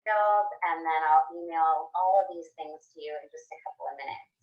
field, and then I'll email all of these things to you in just a couple of minutes.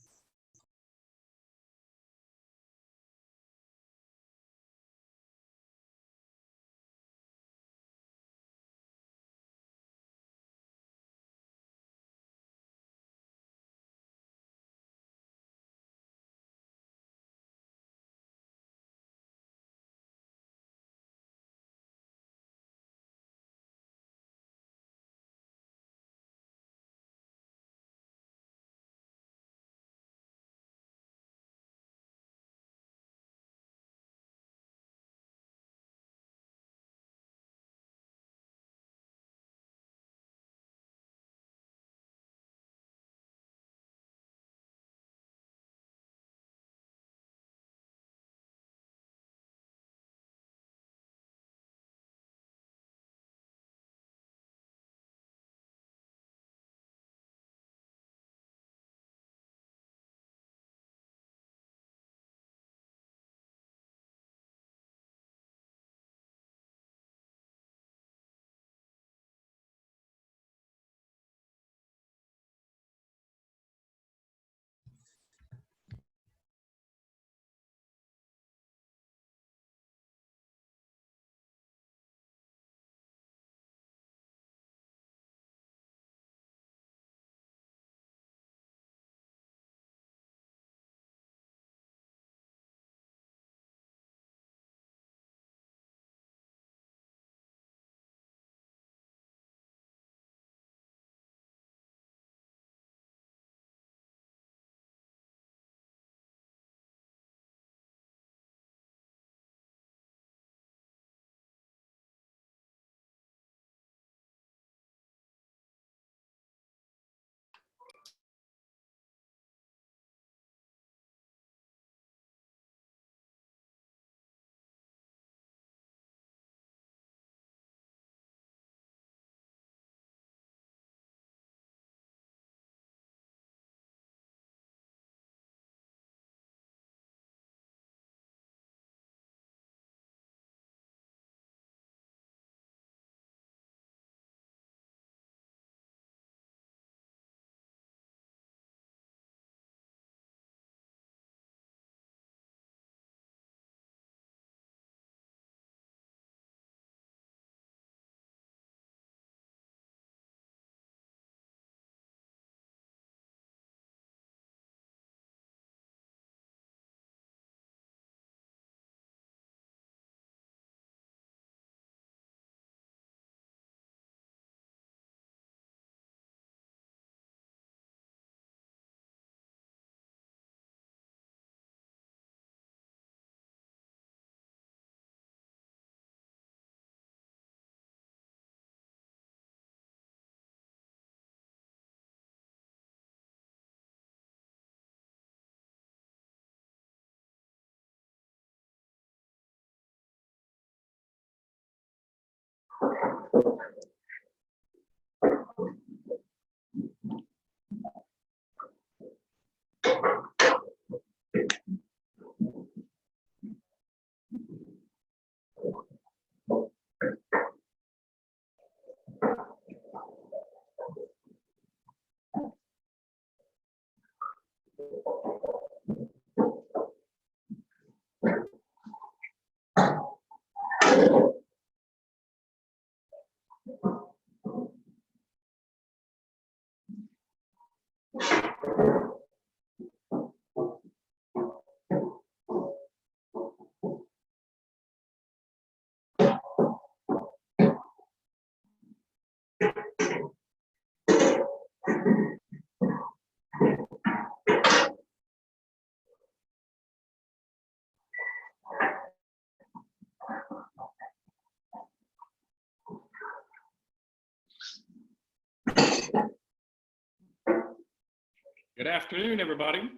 Good afternoon, everybody.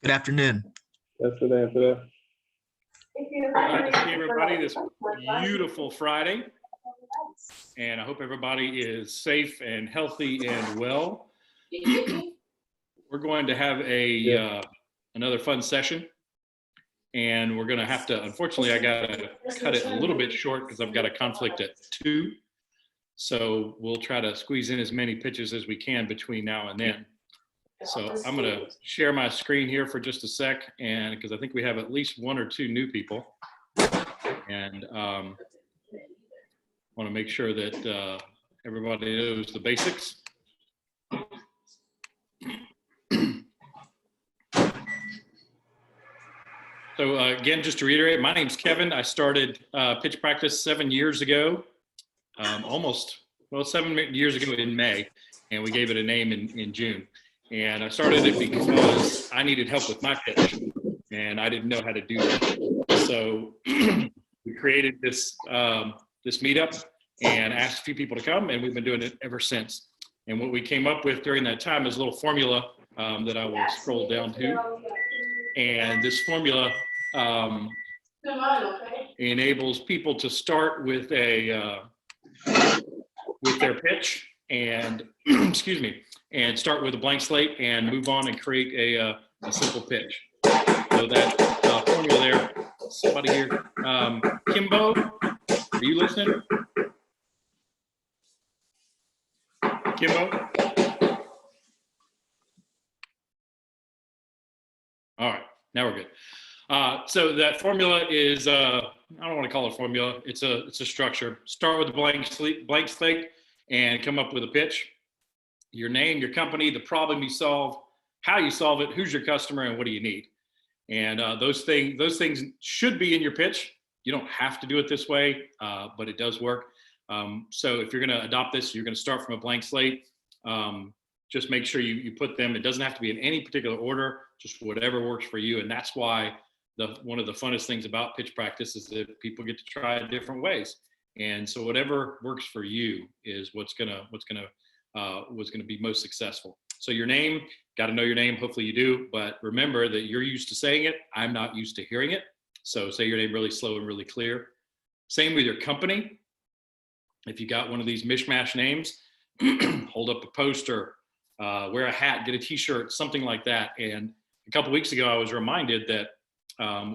Good afternoon. Glad to see everybody this beautiful Friday. And I hope everybody is safe and healthy and well. We're going to have a another fun session. And we're going to have to, unfortunately, I got to cut it a little bit short because I've got a conflict at 2. So we'll try to squeeze in as many pitches as we can between now and then. So I'm going to share my screen here for just a sec, and because I think we have at least 1 or 2 new people, and want to make sure that everybody knows the basics. So again, just to reiterate, my name's Kevin. I started pitch practice 7 years ago, almost, well, 7 years ago in May, and we gave it a name in June. And I started it because I needed help with my pitch, and I didn't know how to do that. So we created this this meetup and asked a few people to come, and we've been doing it ever since. And what we came up with during that time is a little formula that I will scroll down to. And this formula enables people to start with a with their pitch and excuse me, and start with a blank slate and move on and create a simple pitch. So that formula there. Somebody here, Kimbo, are you listening? Kimbo. All right, now we're good. So that formula is, I don't want to call it a formula. It's a structure. Start with a blank slate and come up with a pitch. Your name, your company, the problem you solve, how you solve it, who's your customer, and what do you need. And those things should be in your pitch. You don't have to do it this way, but it does work. So if you're going to adopt this, you're going to start from a blank slate. Just make sure you put them. It doesn't have to be in any particular order, just whatever works for you. And that's why one of the funnest things about pitch practice is that people get to try it different ways. And so whatever works for you is what's gonna be most successful. So your name, got to know your name. Hopefully you do, but remember that you're used to saying it. I'm not used to hearing it. So say your name really slow and really clear. Same with your company. If you got one of these mishmash names, hold up a poster, wear a hat, get a t-shirt, something like that. And a couple of weeks ago, I was reminded that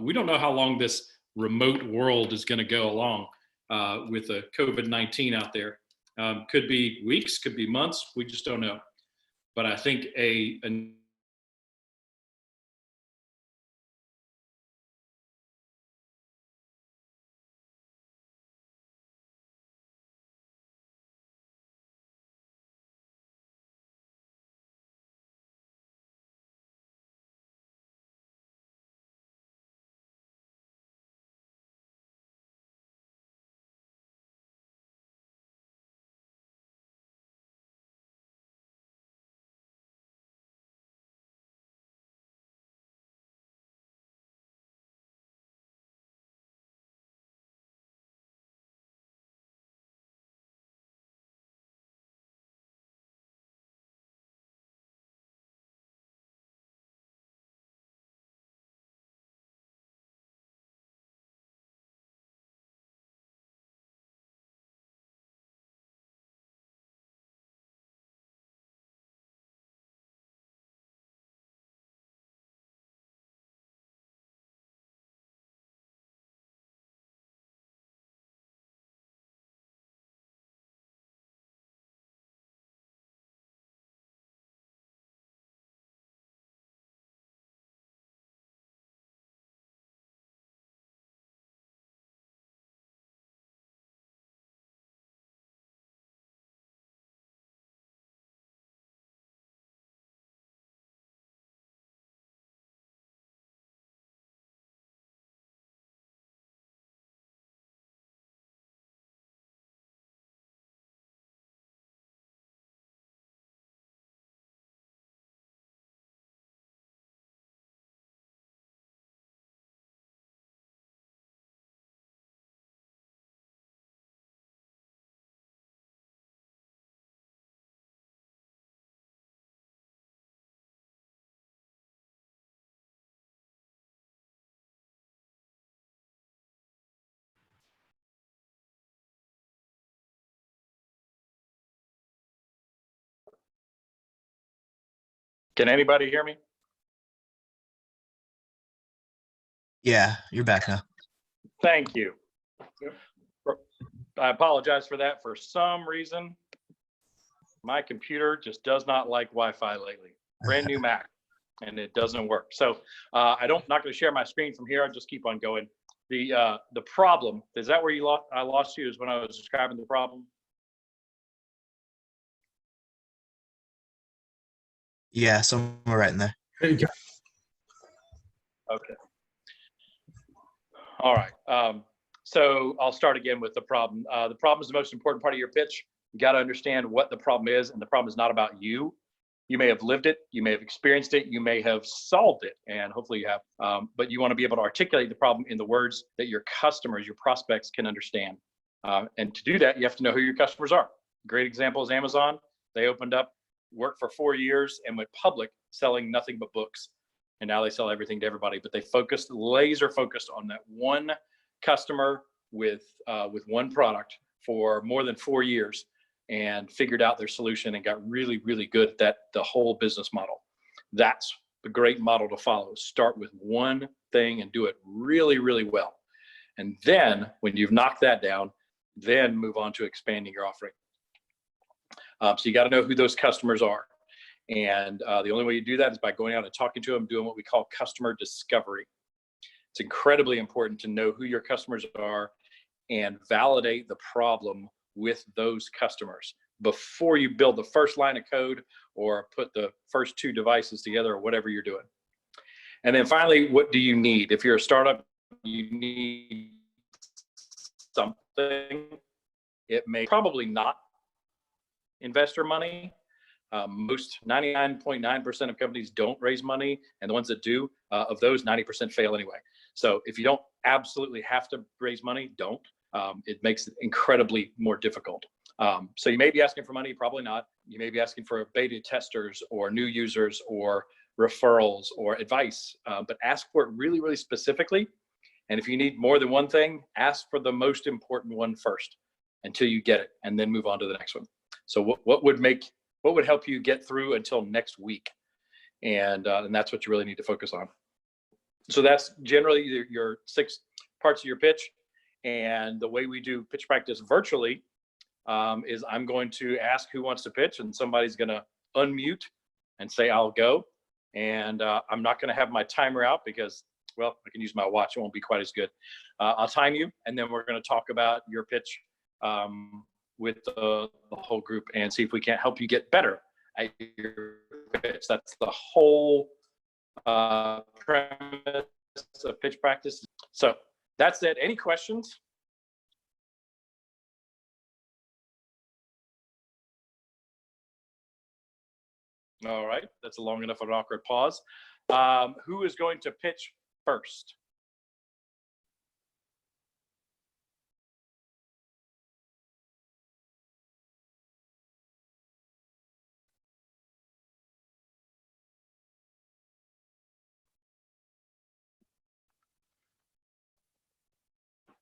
we don't know how long this remote world is going to go along with the COVID-19 out there. Could be weeks, could be months. We just don't know. But I think can anybody hear me? Yeah, you're back now. Thank you. I apologize for that. For some reason, my computer just does not like Wi-Fi lately. Brand new Mac, and it doesn't work. So not going to share my screen from here. I'll just keep on going. The problem, is that where I lost you, is when I was describing the problem? Yeah, somewhere right in there. Okay. All right. So I'll start again with the problem. The problem is the most important part of your pitch. You got to understand what the problem is, and the problem is not about you. You may have lived it, you may have experienced it, you may have solved it, and hopefully you have. But you want to be able to articulate the problem in the words that your customers, your prospects can understand. And to do that, you have to know who your customers are. Great example is Amazon. They opened up, worked for 4 years, and went public selling nothing but books. And now they sell everything to everybody, but they laser focused on that one customer with one product for more than 4 years, and figured out their solution and got really, really good at the whole business model. That's the great model to follow. Start with one thing and do it really, really well. And then when you've knocked that down, then move on to expanding your offering. So you got to know who those customers are. And the only way you do that is by going out and talking to them, doing what we call customer discovery. It's incredibly important to know who your customers are and validate the problem with those customers before you build the first line of code or put the first 2 devices together or whatever you're doing. And then finally, what do you need? If you're a startup, you need something. It may probably not investor money. Most 99.9% of companies don't raise money, and the ones that do, of those, 90% fail anyway. So if you don't absolutely have to raise money, don't. It makes it incredibly more difficult. So you may be asking for money, probably not. You may be asking for beta testers or new users or referrals or advice, but ask for it really, really specifically. And if you need more than one thing, ask for the most important one first until you get it, and then move on to the next one. So what would help you get through until next week? And that's what you really need to focus on. So that's generally your 6 parts of your pitch. And the way we do pitch practice virtually is I'm going to ask who wants to pitch, and somebody's going to unmute and say, I'll go. And I'm not going to have my timer out because, well, I can use my watch. It won't be quite as good. I'll time you, and then we're going to talk about your pitch with the whole group and see if we can't help you get better at your pitch. That's the whole premise of pitch practice. So that's it. Any questions? All right, that's a long enough of an awkward pause. Who is going to pitch first?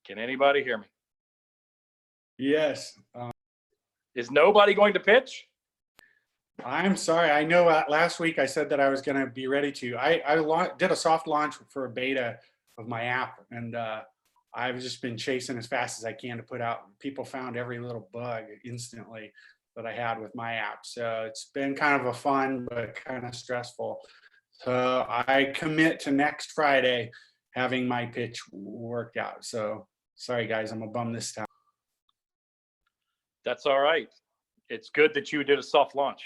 Can anybody hear me? Yes. Is nobody going to pitch? I'm sorry. I know last week I said that I was going to be ready to. I did a soft launch for a beta of my app, and I've just been chasing as fast as I can to put out. People found every little bug instantly that I had with my app. So it's been kind of a fun but kind of stressful. So I commit to next Friday having my pitch worked out. So sorry, guys, I'm a bum this time. That's all right. It's good that you did a soft launch.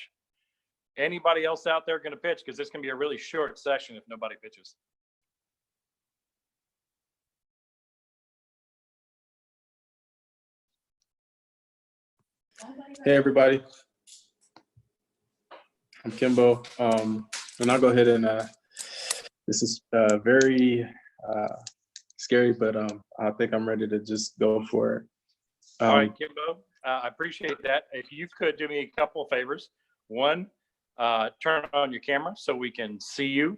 Anybody else out there going to pitch? Because this can be a really short session if nobody pitches. Hey everybody, I'm Kimbo, and I'll go ahead and this is very scary, but I think I'm ready to just go for it. All right, Kimbo, I appreciate that. If you could do me a couple of favors. One, turn on your camera so we can see you.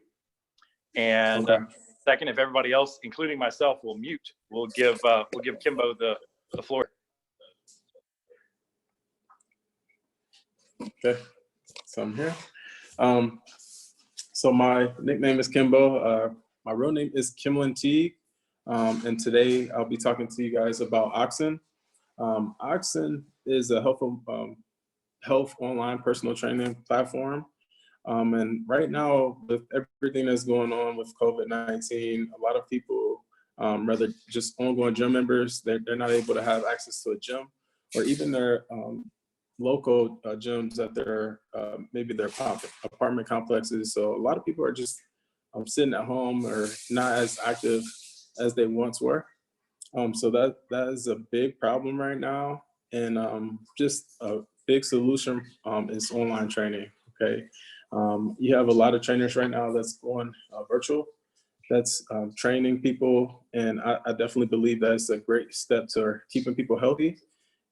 And Okay. second, if everybody else, including myself, will mute, we'll give Kimbo the floor. Okay, so I'm here. So my nickname is Kimbo. My real name is Kimlin Teague, and today I'll be talking to you guys about Oxen. Oxen is a health online personal training platform. And right now, with everything that's going on with COVID-19, a lot of people, rather just ongoing gym members, they're not able to have access to a gym, or even their local gyms at their maybe their apartment complexes. So a lot of people are just sitting at home or not as active as they once were. So that is a big problem right now, and just a big solution is online training. Okay, you have a lot of trainers right now that's going virtual, that's training people, and I definitely believe that's a great step to keeping people healthy.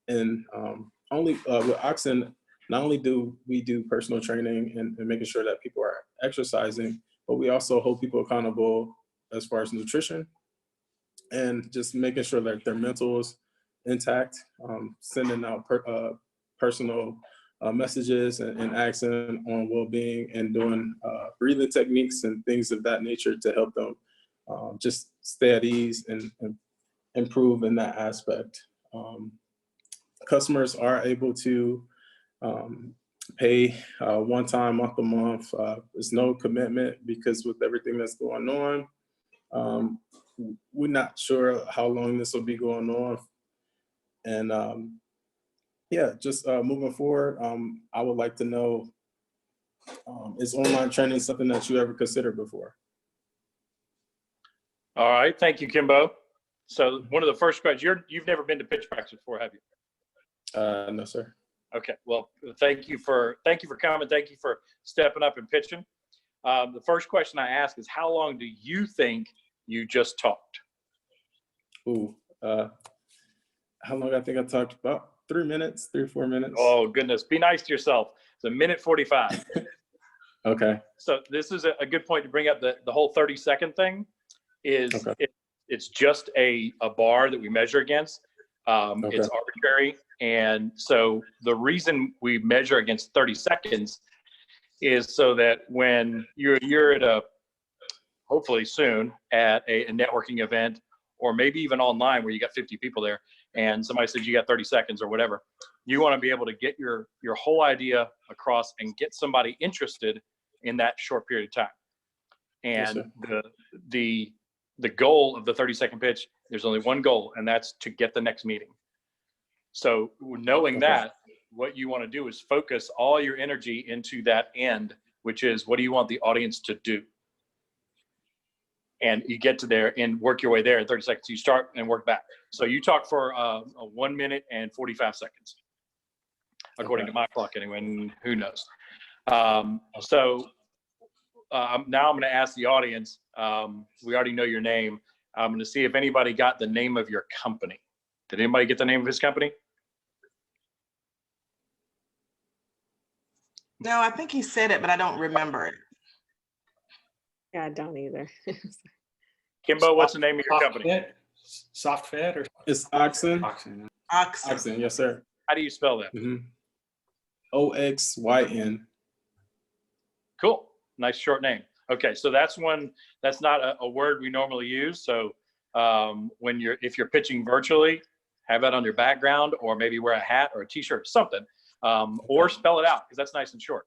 And with Oxen, not only do we do personal training and making sure that people are exercising, but we also hold people accountable as far as nutrition and just making sure that their mental is intact, sending out personal messages and accent on well-being, and doing breathing techniques and things of that nature to help them just stay at ease and improve in that aspect. Customers are able to pay one time, month to month. There's no commitment, because with everything that's going on, we're not sure how long this will be going on. And yeah, just moving forward, I would like to know, is online training something that you ever considered before? All right, thank you, Kimbo. So one of the first questions, you've never been to pitch practice before, have you? No, sir. Okay, well, thank you for coming. Thank you for stepping up and pitching. The first question I ask is, how long do you think you just talked? Ooh, how long? I think I talked about 3 minutes, 3 or 4 minutes. Oh, goodness. Be nice to yourself. It's a minute 45. Okay. So this is a good point to bring up. The whole 30-second thing is it's just a bar that we measure against. Okay. It's arbitrary. And so the reason we measure against 30 seconds is so that when you're at hopefully soon at a networking event, or maybe even online where you got 50 people there, and somebody says you got 30 seconds or whatever, you want to be able to get your whole idea across and get somebody interested in that short period of time. And yes, the goal of the 30-second pitch, there's only one goal, and that's to get the next meeting. So knowing that, what you want to do is focus all your energy into that end, which is, what do you want the audience to do? And you get to there and work your way there in 30 seconds. You start and work back. So you talk for a 1 minute and 45 seconds, according to my clock anyway, and who knows. Now I'm going to ask the audience, we already know your name. I'm going to see if anybody got the name of your company. Did anybody get the name of his company? No, I think he said it, but I don't remember it. Yeah, I don't either. Kimbo, what's the name of your company? Soft Fed or It's Oxen. Oxen? Oxen, yes, sir. How do you spell that? OXYN. Cool. Nice short name. Okay, so that's not a word we normally use. So if you're pitching virtually, have that on your background, or maybe wear a hat or a t-shirt, something, or spell it out, because that's nice and short.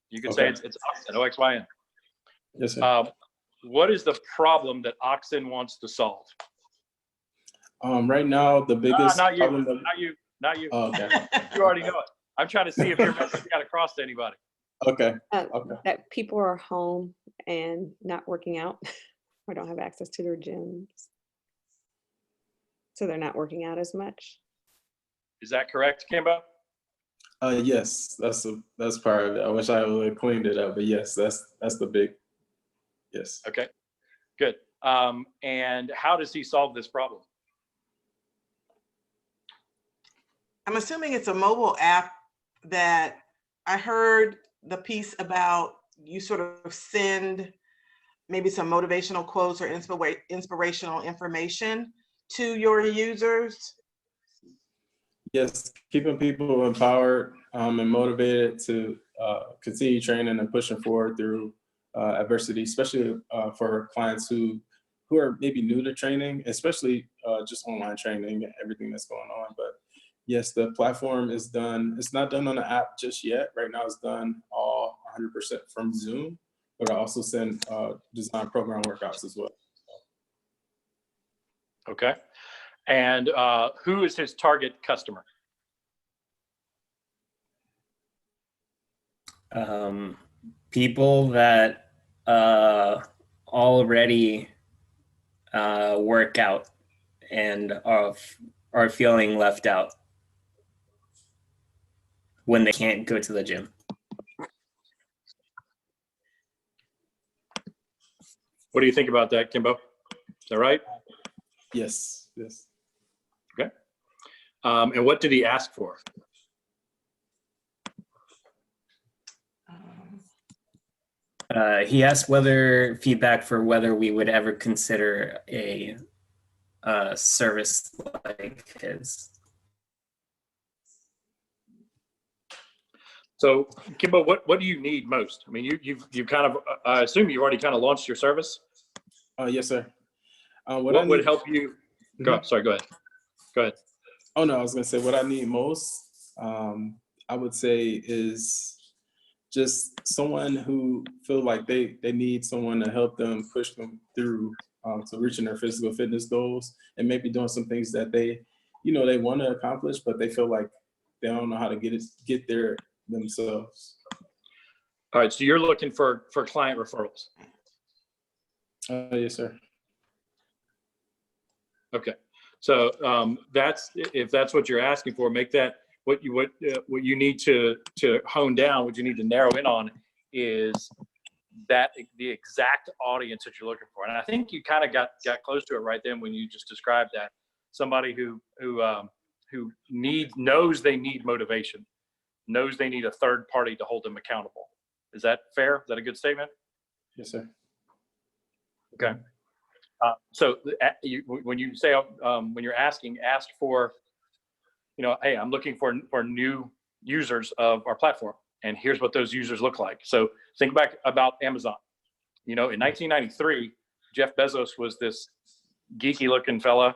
You can say it's Oxen, OXYN. Yes, sir. What is the problem that Oxen wants to solve? Right now, the biggest problem. Not you. Oh, okay. You already know it. I'm trying to see if your message got across to anybody. Okay. That people are home and not working out or don't have access to their gyms. So they're not working out as much. Is that correct, Kimbo? Yes, that's part of it. I wish I would have cleaned it up, but yes, that's the big. Yes. Okay, good. And how does he solve this problem? I'm assuming it's a mobile app that I heard the piece about. You sort of send maybe some motivational quotes or inspirational information to your users. Yes, keeping people empowered and motivated to continue training and pushing forward through adversity, especially for clients who are maybe new to training, especially just online training and everything that's going on. But yes, the platform is done. It's not done on the app just yet. Right now it's done all 100% from Zoom, but I also send design program workouts as well. Okay. And who is his target customer? People that already work out and are feeling left out when they can't go to the gym. What do you think about that, Kimbo? Is that right? Yes, yes. Okay. And what did he ask for? He asked whether feedback for whether we would ever consider a service like his. So, Kimbo, what do you need most? I mean, you've kind of, I assume you've already kind of launched your service. Yes, sir. What would help you? Sorry, go ahead. Go ahead. Oh no, I was gonna say what I need most. I would say is just someone who feel like they need someone to help them push them through to reaching their physical fitness goals, and maybe doing some things that they want to accomplish, but they feel like they don't know how to get there themselves. All right, so you're looking for client referrals. Yes, sir. Okay, so if that's what you're asking for, make that what you need to hone down. What you need to narrow in on is that the exact audience that you're looking for. And I think you kind of got close to it right then when you just described that. Somebody who knows they need motivation, knows they need a third party to hold them accountable. Is that fair? Is that a good statement? Yes, sir. Okay. So when you say, when you're asking, ask for, hey, I'm looking for new users of our platform, and here's what those users look like. So think back about Amazon. In 1993, Jeff Bezos was this geeky looking fella,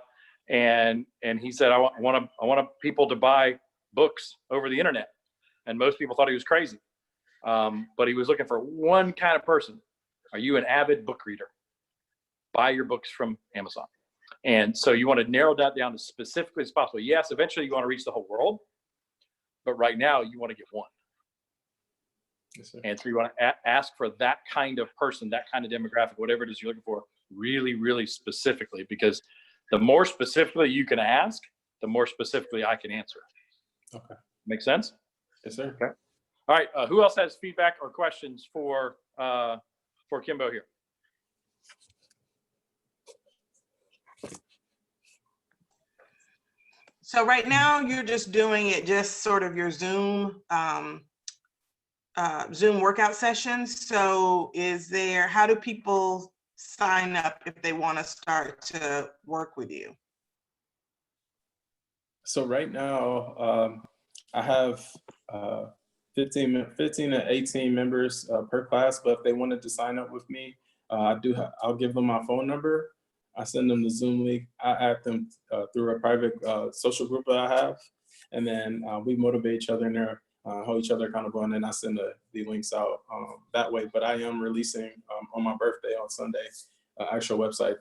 and he said, I want people to buy books over the internet. And most people thought he was crazy. But he was looking for one kind of person. Are you an avid book reader? Buy your books from Amazon. And so you want to narrow that down as specifically as possible. Yes, eventually you want to reach the whole world, but right now you want to get one. Yes, sir. And so you want to ask for that kind of person, that kind of demographic, whatever it is you're looking for, really, really specifically, because the more specifically you can ask, the more specifically I can answer. Okay. Make sense? Yes, sir. Okay. All right. Who else has feedback or questions for Kimbo here? So right now you're just doing it, just sort of your Zoom workout sessions. So how do people sign up if they want to start to work with you? So right now, I have 15 to 18 members per class, but if they wanted to sign up with me, I'll give them my phone number. I send them the Zoom link. I add them through a private social group that I have, and then we motivate each other in there, hold each other accountable, and then I send the links out that way. But I am releasing on my birthday on Sunday, actual website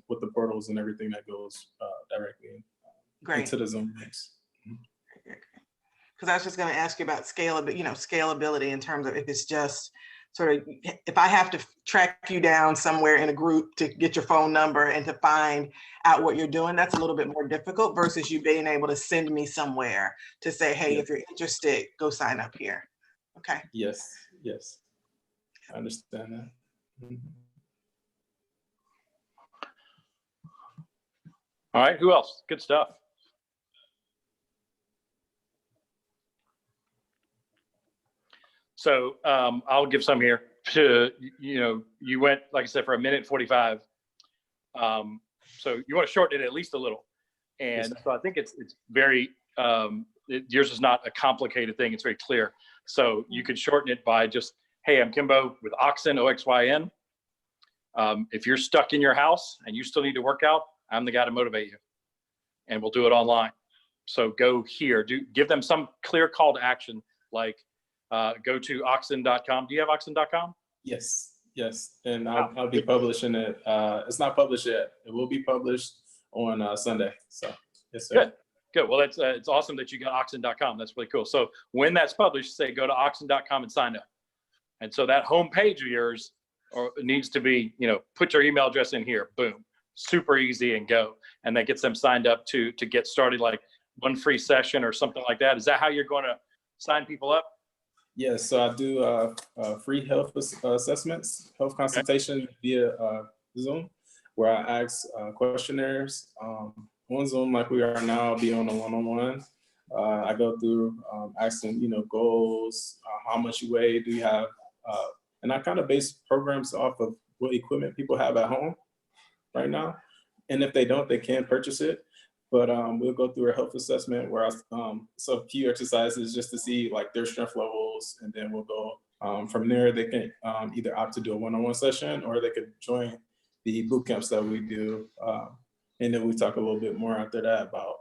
with the portals and everything that goes directly into the Zoom links. Because I was just going to ask you about scalability in terms of if it's just sort of, if I have to track you down somewhere in a group to get your phone number and to find out what you're doing, that's a little bit more difficult versus you being able to send me somewhere to say, hey, Yeah. if you're interested, go sign up here. Okay. Yes, yes. I understand that. Mm-hmm. All right. Who else? Good stuff. So I'll give some here. You went, like I said, for 1:45. So you want to shorten it at least a little. And so I think it's very, yours is not a complicated thing. It's very clear. So you could shorten it by just hey, I'm Kimbo with Oxyn, OXYN. If you're stuck in your house and you still need to work out, I'm the guy to motivate you, and we'll do it online. So go here, give them some clear call to action, like go to oxyn.com. Do you have oxyn.com? Yes, and I'll be publishing it. It's not published yet. It will be published on Sunday. So yes, sir. Good. Well, it's awesome that you got oxyn.com. That's really cool. So when that's published, say go to oxyn.com and sign up. And so that home page of yours needs to be, put your email address in here. Boom. Super easy, and go. And that gets them signed up to get started, like one free session or something like that. Is that how you're going to sign people up? Yes, so I do free health assessments, health consultation via Zoom, where I ask questionnaires on Zoom like we are now. I'll be on a one-on-one. I go through asking, goals, how much you weigh, do you have, and I kind of base programs off of what equipment people have at home right now. And if they don't, they can purchase it. But we'll go through a health assessment where so a few exercises just to see like their strength levels, and then we'll go from there. They can either opt to do a one-on-one session, or they could join the boot camps that we do, and then we talk a little bit more after that about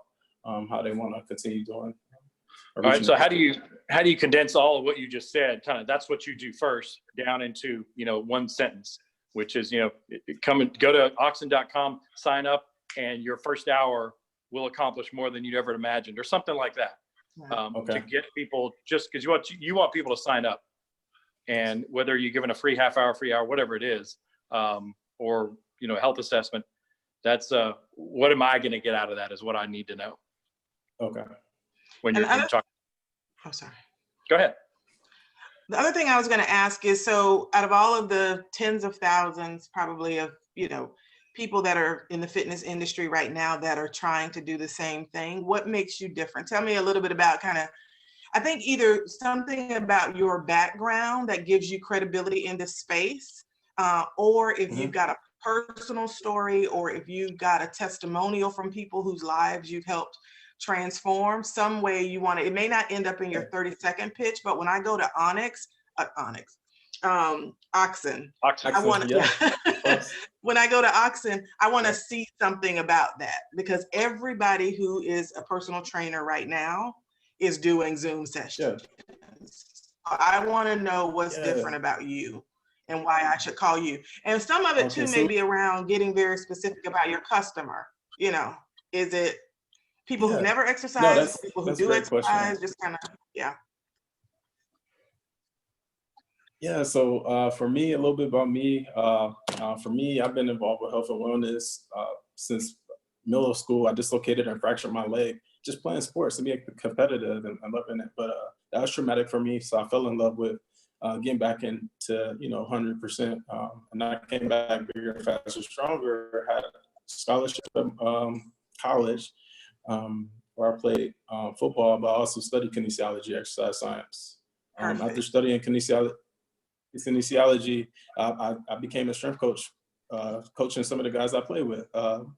how they want to continue doing. All right. So how do you condense all of what you just said? Kind of that's what you do first, down into one sentence, which is go to oxyn.com, sign up, and your first hour will accomplish more than you'd ever imagined, or something like that. To get people, just because you want people to sign up, and whether you're given a free half hour, free hour, whatever it is, or health assessment, that's what am I going to get out of that is what I need to know. Okay. When you're talking. Oh, sorry. Go ahead. The other thing I was going to ask is, so out of all of the tens of thousands, probably of people that are in the fitness industry right now that are trying to do the same thing, what makes you different? Tell me a little bit about I think either something about your background that gives you credibility in this space, or if you've got a personal story, or if you've got a testimonial from people whose lives you've helped transform, some way you want to, it may not end up in your 30-second pitch, but when I go to Oxyn. I want to, when I go to Oxyn, I want to see something about that, because everybody who is a personal trainer right now is doing Zoom sessions. I want to know what's different about you and why I should call you. And some of it too may be around getting very specific about your customer. Is it people who never exercise, people who do exercise, just kind of, Yeah, so for me, a little bit about me. For me, I've been involved with health and wellness since middle school. I dislocated and fractured my leg just playing sports, to be competitive and loving it. But that was traumatic for me, so I fell in love with getting back into 100%. And I came back bigger, faster, stronger. Had a scholarship at college where I played football, but I also studied kinesiology, exercise science. After studying kinesiology, I became a strength coach, coaching some of the guys I play with,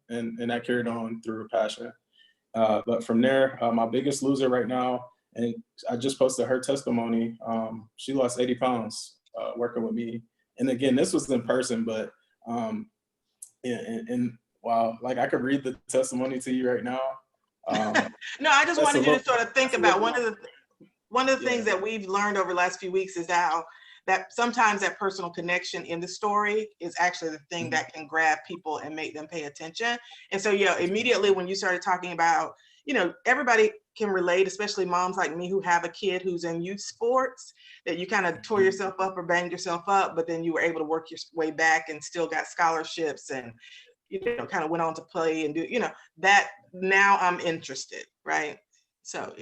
and that carried on through a passion. But from there, my biggest loser right now, and I just posted her testimony, she lost 80 pounds working with me. And again, this was in person, but and wow, like I could read the testimony to you right now. No, I just wanted you to sort of think about one of the things that we've learned over the last few weeks is how that sometimes that personal connection in the story is actually the thing that can grab people and make them pay attention. And so, immediately when you started talking about, everybody can relate, especially moms like me who have a kid who's in youth sports, that you kind of tore yourself up or banged yourself up, but then you were able to work your way back and still got scholarships and, kind of went on to play and do, that now I'm interested, right? So,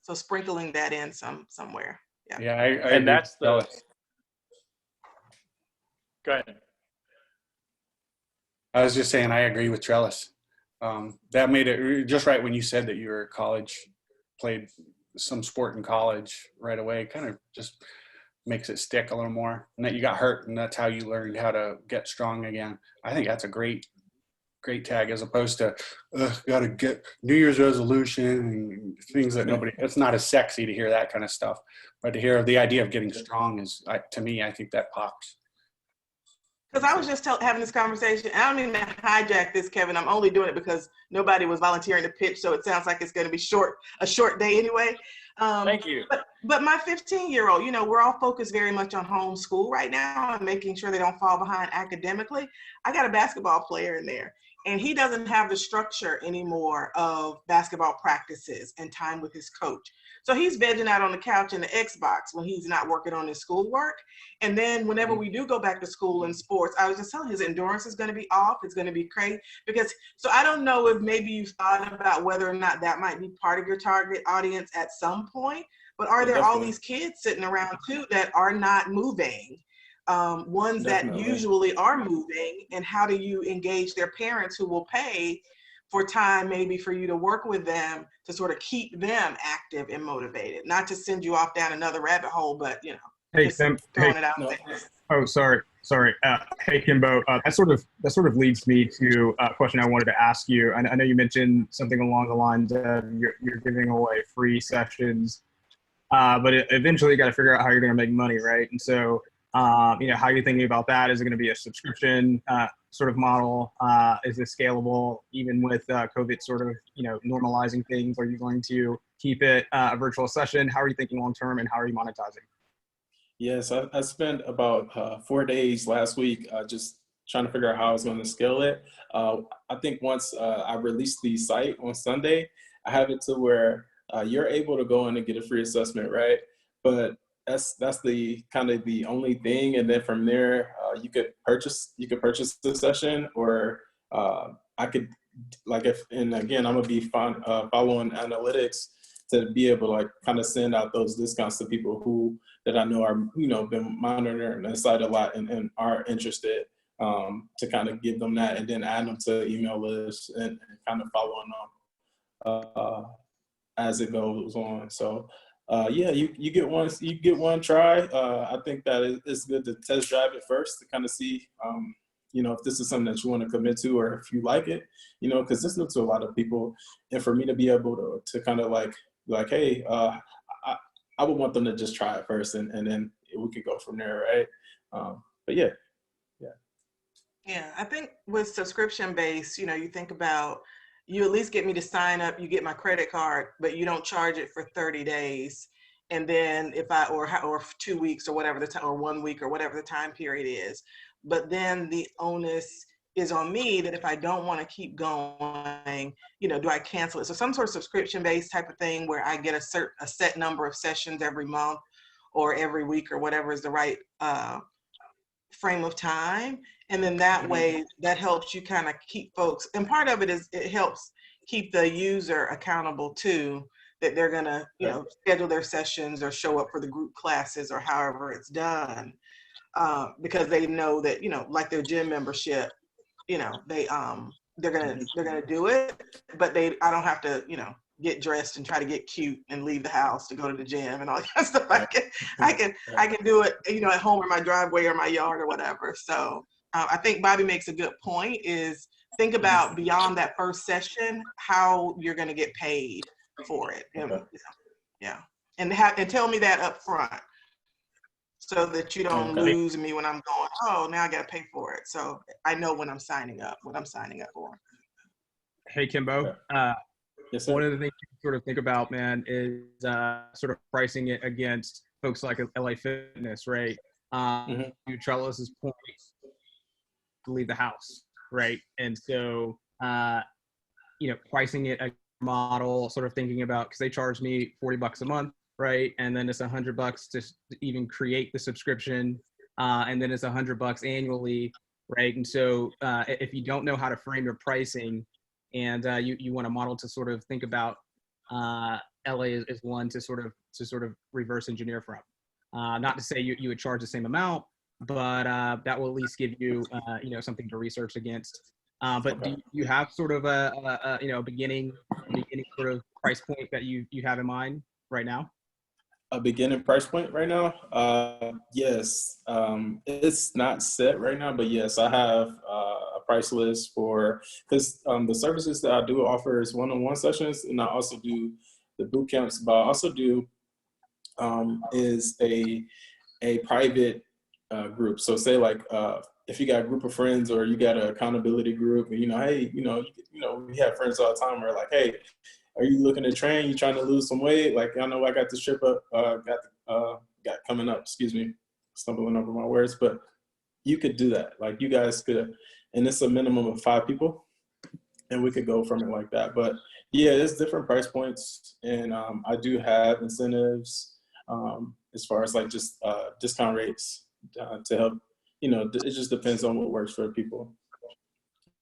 so sprinkling that in somewhere. Yeah, I and that's the. Go ahead. I was just saying, I agree with Trellis. That made it just right when you said that you were at college, played some sport in college right away, kind of just makes it stick a little more, and that you got hurt and that's how you learned how to get strong again. I think that's a great great tag, as opposed to got to get New Year's resolution and things that nobody. It's not as sexy to hear that kind of stuff, but to hear the idea of getting strong is, to me, I think that pops. Because I was just having this conversation. I don't mean to hijack this, Kevin. I'm only doing it because nobody was volunteering to pitch, so it sounds like it's going to be a short day anyway. Thank you. But my 15-year-old, you know, we're all focused very much on homeschool right now and making sure they don't fall behind academically. I got a basketball player in there, and he doesn't have the structure anymore of basketball practices and time with his coach. So he's vegging out on the couch in the Xbox when he's not working on his schoolwork. And then whenever we do go back to school in sports, I was just telling his endurance is going to be off. It's going to be crazy so I don't know if maybe you've thought about whether or not that might be part of your target audience at some point, but are there all these kids sitting around too that are not moving? Ones that usually are moving, and how do you engage their parents who will pay for time maybe for you to work with them to sort of keep them active and motivated, not to send you off down another rabbit hole, but you know, hey, Tim, throwing it out there. Oh, sorry. Hey, Kimbo, that sort of leads me to a question I wanted to ask you. I know you mentioned something along the lines of you're giving away free sessions, but eventually you got to figure out how you're going to make money, right? And so, you know, how are you thinking about that? Is it going to be a subscription sort of model? Is it scalable even with COVID sort of, you know, normalizing things? Are you going to keep it a virtual session? How are you thinking long term, and how are you monetizing? Yes, I spent about 4 days last week just trying to figure out how I was going to scale it. I think once I released the site on Sunday, I have it to where you're able to go in and get a free assessment, right? But that's the kind of the only thing. And then from there, you could purchase the session, or I could, like, and again, I'm gonna be following analytics to be able to like kind of send out those discounts to people that I know are, you know, been monitoring the site a lot and are interested, to kind of give them that, and then add them to email lists and kind of following on as it goes on. So yeah, you get one try. I think that it's good to test drive it first to kind of see, you know, if this is something that you want to commit to, or if you like it, you know, because this looks to a lot of people. And for me to be able to kind of like, hey, I would want them to just try it first, and then we could go from there, right? But yeah. Yeah, I think with subscription based, you know, you think about, you at least get me to sign up, you get my credit card, but you don't charge it for 30 days. And then or 2 weeks or whatever the time, or 1 week or whatever the time period is. But then the onus is on me that if I don't want to keep going, you know, do I cancel it? So some sort of subscription based type of thing where I get a set number of sessions every month or every week or whatever is the right frame of time. And then that way, that helps you kind of keep folks, and part of it is it helps keep the user accountable too, that they're gonna, you know, schedule their sessions or show up for the group classes or however it's done, because they know that, you know, like their gym membership, you know, they're gonna do it, but I don't have to, you know, get dressed and try to get cute and leave the house to go to the gym and all that stuff. I can do it, you know, at home or my driveway or my yard or whatever. So I think Bobby makes a good point, is think about beyond that first session, how you're going to get paid for it. And, yeah. And tell me that up front so that you don't lose me when I'm going, oh, now I got to pay for it. So I know when I'm signing up, what I'm signing up for. Hey, Kimbo. Yes, sir. One of the things you sort of think about, man, is sort of pricing it against folks like LA Fitness, right? Trellis's point, to leave the house, right? And so, you know, pricing it a model, sort of thinking about, because they charge me $40 a month, right? And then it's $100 to even create the subscription, and then it's $100 annually, right? And so, if you don't know how to frame your pricing, and you want a model to sort of think about, LA is one to sort of reverse engineer from. Not to say you would charge the same amount, but that will at least give you you know, something to research against. But do you have sort of a you know, beginning sort of price point that you have in mind right now? A beginning price point right now? Yes. It's not set right now, but yes, I have a price list for, because the services that I do offer is one-on-one sessions, and I also do the boot camps, but I also do is a private group. So say like if you got a group of friends or you got an accountability group, and hey, we have friends all the time. We're like, hey, are you looking to train? You trying to lose some weight? Like, I know I got this trip up, got coming up. Excuse me, stumbling over my words, but you could do that. Like, you guys could, and it's a minimum of 5 people, and we could go from it like that. But yeah, there's different price points, and I do have incentives as far as like just discount rates to help. It just depends on what works for people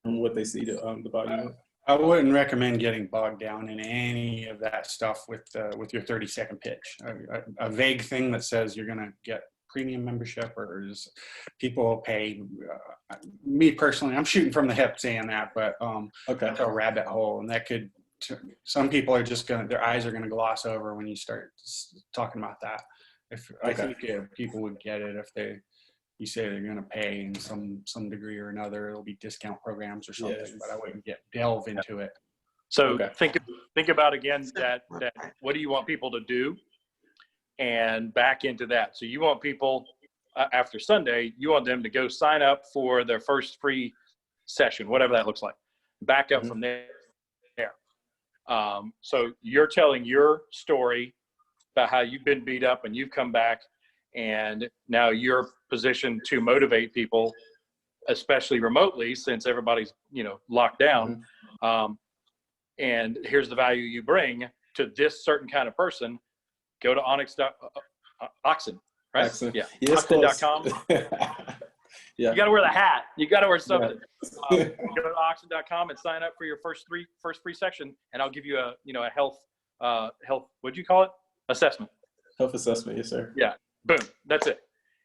and what they see the value. I wouldn't recommend getting bogged down in any of that stuff with your 30-second pitch. A vague thing that says you're going to get premium membership or is people will pay. Me personally, I'm shooting from the hip saying that, but that's a rabbit hole, and that could. Some people are just their eyes are going to gloss over when you start talking about that. I think people would get it if you say they're going to pay in some degree or another. It'll be discount programs or something, but I wouldn't delve into it. So think about again that what do you want people to do, and back into that. So you want people after Sunday, you want them to go sign up for their first free session, whatever that looks like. Back up from there. So you're telling your story about how you've been beat up and you've come back, and now you're positioned to motivate people, especially remotely since everybody's locked down. And here's the value you bring to this certain kind of person. Go to Oxen, right? Oxen. Yeah. Yes, Oxen.com. Yeah. You got to wear the hat. You got to wear something. Go to Oxen.com and sign up for your first free section, and I'll give you a health what'd you call it? Assessment. Health assessment, yes, sir. Yeah. Boom. That's it.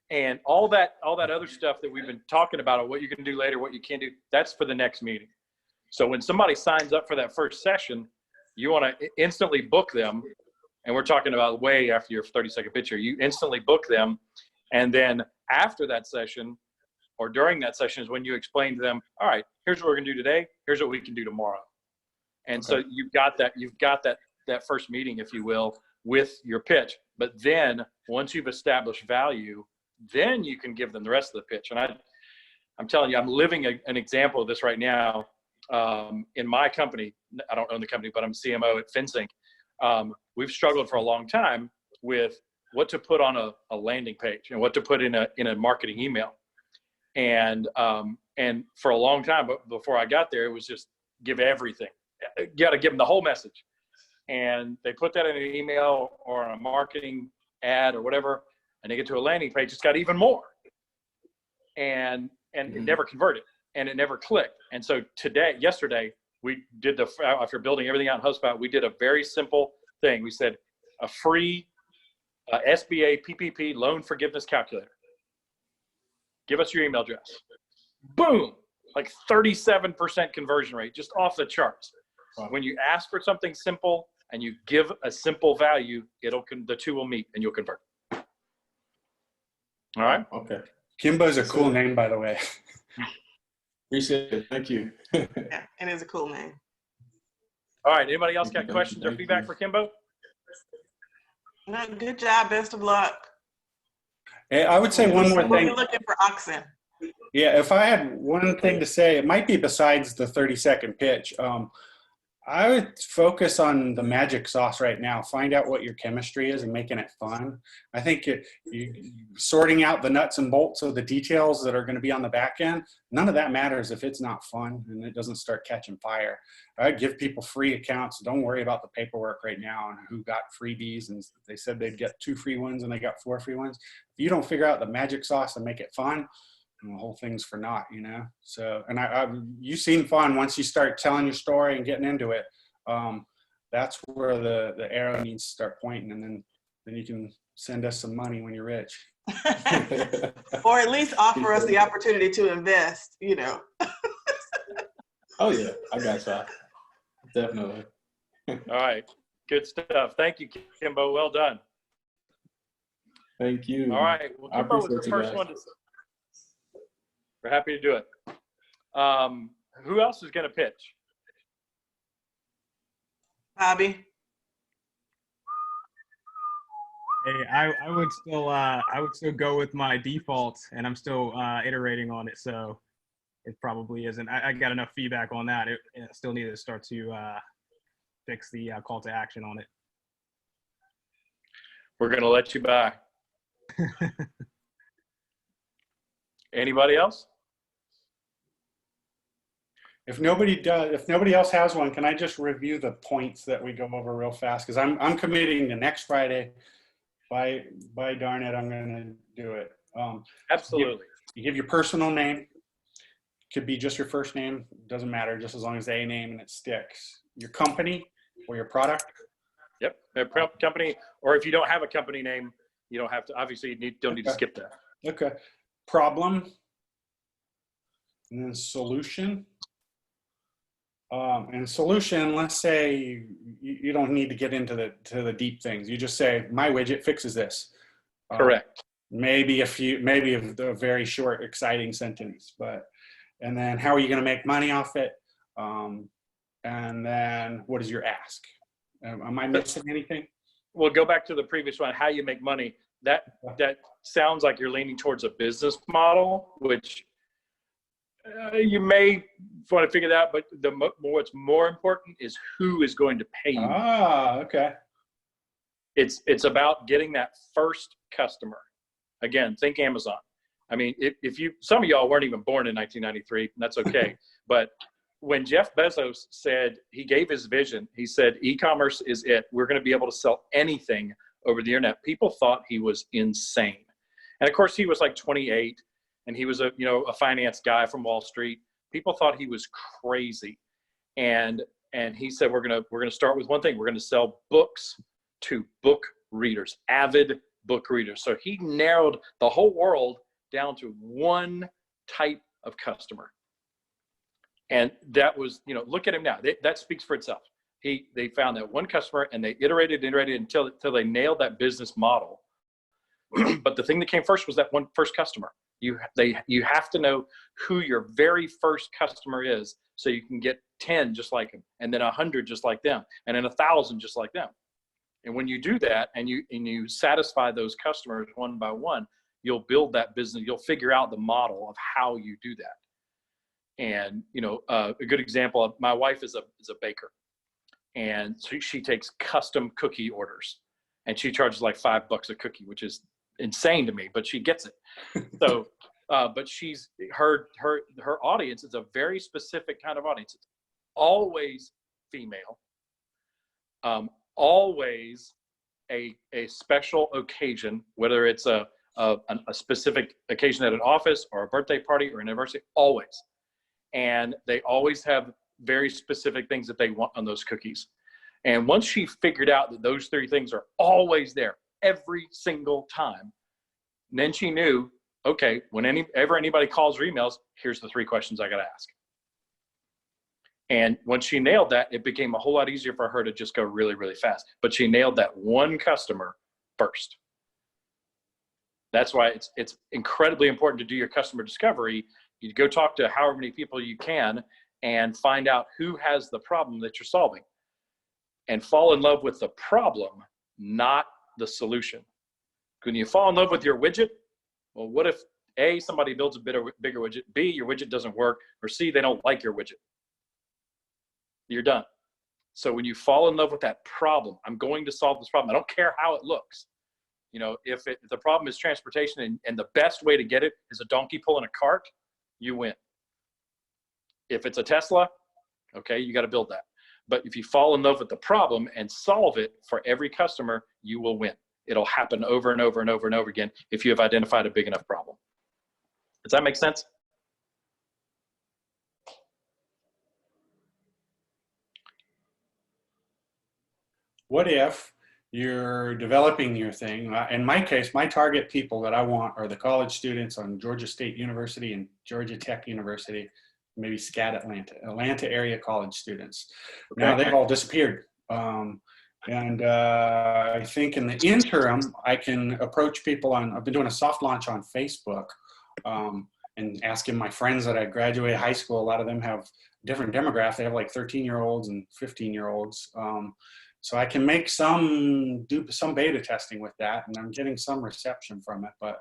And all that other stuff that we've been talking about, or what you can do later, what you can do, that's for the next meeting. So when somebody signs up for that first session, you want to instantly book them. And we're talking about way after your 30-second picture. You instantly book them. And then after that session or during that session is when you explain to them, all right, here's what we're going to do today. Here's what we can do tomorrow. And so you've got that first meeting, if you will, with your pitch. But then once you've established value, then you can give them the rest of the pitch. And I'm telling you, I'm living an example of this right now in my company. I don't own the company, but I'm CMO at FinSync. We've struggled for a long time with what to put on a landing page and what to put in a marketing email. And for a long time, but before I got there, it was just give everything. You got to give them the whole message. And they put that in an email or a marketing ad or whatever, and they get to a landing page, it's got even more. And it never converted, and it never clicked. And so yesterday, we did after building everything out in HubSpot, we did a very simple thing. We said a free SBA PPP loan forgiveness calculator. Give us your email address. Boom, like 37% conversion rate, just off the charts. Wow. When you ask for something simple and you give a simple value, the two will meet and you'll convert. All right. Okay. Kimbo's a cool name, by the way. Appreciate it. Thank you. Yeah, it is a cool name. All right. Anybody else got questions or feedback for Kimbo? No, good job. Best of luck. Hey, I would say one more We'll thing. be looking for Oxen. Yeah, if I had one thing to say, it might be besides the 30-second pitch. I would focus on the magic sauce right now. Find out what your chemistry is and making it fun. I think you sorting out the nuts and bolts of the details that are going to be on the back end, none of that matters if it's not fun and it doesn't start catching fire. I'd give people free accounts. Don't worry about the paperwork right now and who got freebies. And they said they'd get 2 free ones and they got 4 free ones. If you don't figure out the magic sauce and make it fun, and the whole thing's for naught, So, and you've seen fun once you start telling your story and getting into it. That's where the arrow needs to start pointing, and then you can send us some money when you're rich. Or at least offer us the opportunity to invest, Oh yeah, I got you. Definitely. All right. Good stuff. Thank you, Kimbo. Well done. Thank you. All right. Well, Kimbo was the first one to. We're happy to do it. Who else is going to pitch? Bobby? Hey, I would still go with my default, and I'm still iterating on it, so it probably isn't. I got enough feedback on that. It still needed to start to fix the call to action on it. We're going to let you by. Anybody else? If nobody else has one, can I just review the points that we go over real fast? Because I'm committing to next Friday. By darn it, I'm going to do it. Absolutely. You give your personal name. Could be just your first name. Doesn't matter, just as long as a name and it sticks. Your company or your product. Yep. A company, or if you don't have a company name, you don't have to. Obviously, you don't need to skip that. Okay. Problem. And then solution. And solution, let's say you don't need to get into the deep things. You just say, my widget fixes this. Correct. Maybe a very short, exciting sentence, and then how are you going to make money off it? And then what is your ask? Am I missing anything? We'll go back to the previous one, how you make money. That sounds like you're leaning towards a business model, which you may want to figure that out, but what's more important is who is going to pay you. Ah, okay. It's about getting that first customer. Again, think Amazon. I mean, some of y'all weren't even born in 1993, and that's okay. But when Jeff Bezos said, he gave his vision, he said, e-commerce is it. We're going to be able to sell anything over the internet. People thought he was insane. And of course, he was like 28. And he was a finance guy from Wall Street. People thought he was crazy. And he said, we're gonna start with one thing. We're gonna sell books to book readers, avid book readers. So he narrowed the whole world down to one type of customer. And that was, look at him now. That speaks for itself. They found that one customer, and they iterated until they nailed that business model. But the thing that came first was that one first customer. You have to know who your very first customer is, so you can get 10 just like them, and then 100 just like them, and then 1,000 just like them. And when you do that, and you satisfy those customers one by one, you'll build that business. You'll figure out the model of how you do that. And a good example, my wife is a baker, and so she takes custom cookie orders, and she charges like $5 a cookie, which is insane to me, but she gets it. So, but she's her audience is a very specific kind of audience. It's always female, always a special occasion, whether it's a specific occasion at an office or a birthday party or an anniversary, always. And they always have very specific things that they want on those cookies. And once she figured out that those 3 things are always there, every single time. And then she knew, okay, whenever anybody calls or emails, here's the 3 questions I got to ask. And once she nailed that, it became a whole lot easier for her to just go really, really fast. But she nailed that one customer first. That's why it's incredibly important to do your customer discovery. You go talk to however many people you can and find out who has the problem that you're solving. And fall in love with the problem, not the solution. When you fall in love with your widget, well, what if A, somebody builds a bigger widget, B, your widget doesn't work, or C, they don't like your widget? You're done. So when you fall in love with that problem, I'm going to solve this problem. I don't care how it looks. If the problem is transportation and the best way to get it is a donkey pulling a cart, you win. If it's a Tesla, okay, you got to build that. But if you fall in love with the problem and solve it for every customer, you will win. It'll happen over and over and over and over again if you have identified a big enough problem. Does that make sense? What if you're developing your thing? In my case, my target people that I want are the college students on Georgia State University and Georgia Tech University, maybe SCAD Atlanta area college students. Okay. Now they've all disappeared. And I think in the interim, I can approach people I've been doing a soft launch on Facebook. and asking my friends that I graduated high school. A lot of them have different demographics. They have like 13-year-olds and 15-year-olds. So I can make do some beta testing with that, and I'm getting some reception from it, but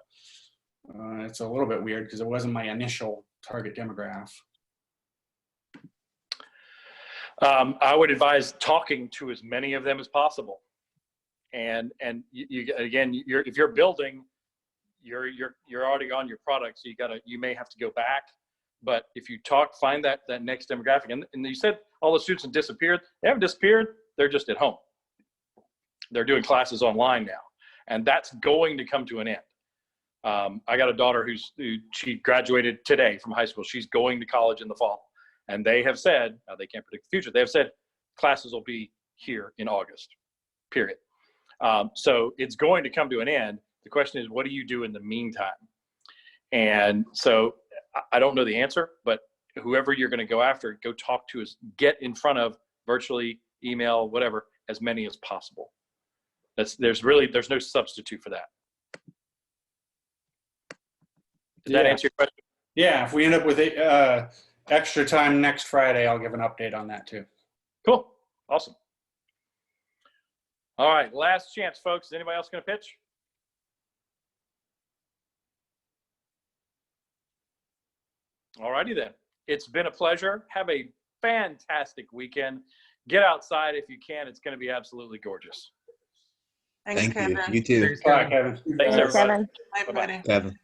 it's a little bit weird because it wasn't my initial target demographic. I would advise talking to as many of them as possible. And you again, if you're building, you're already on your product, so you may have to go back. But if you find that next demographic, and you said all the students have disappeared. They haven't disappeared. They're just at home. They're doing classes online now, and that's going to come to an end. I got a daughter she graduated today from high school. She's going to college in the fall, and they have said, now they can't predict the future. They have said classes will be here in August, period. So it's going to come to an end. The question is, what do you do in the meantime? And so I don't know the answer, but whoever you're going to go after, go talk to us, get in front of virtually, email, whatever, as many as possible. There's no substitute for that. Did that answer your question? Yeah, if we end up with extra time next Friday, I'll give an update on that too. Cool. Awesome. All right, last chance, folks. Is anybody else going to pitch? All righty then. It's been a pleasure. Have a fantastic weekend. Get outside if you can. It's going to be absolutely gorgeous. Thanks, Thank you. Kevin. You too. Bye, Kevin. Thanks, everybody. Kevin. Bye, everybody. Kevin.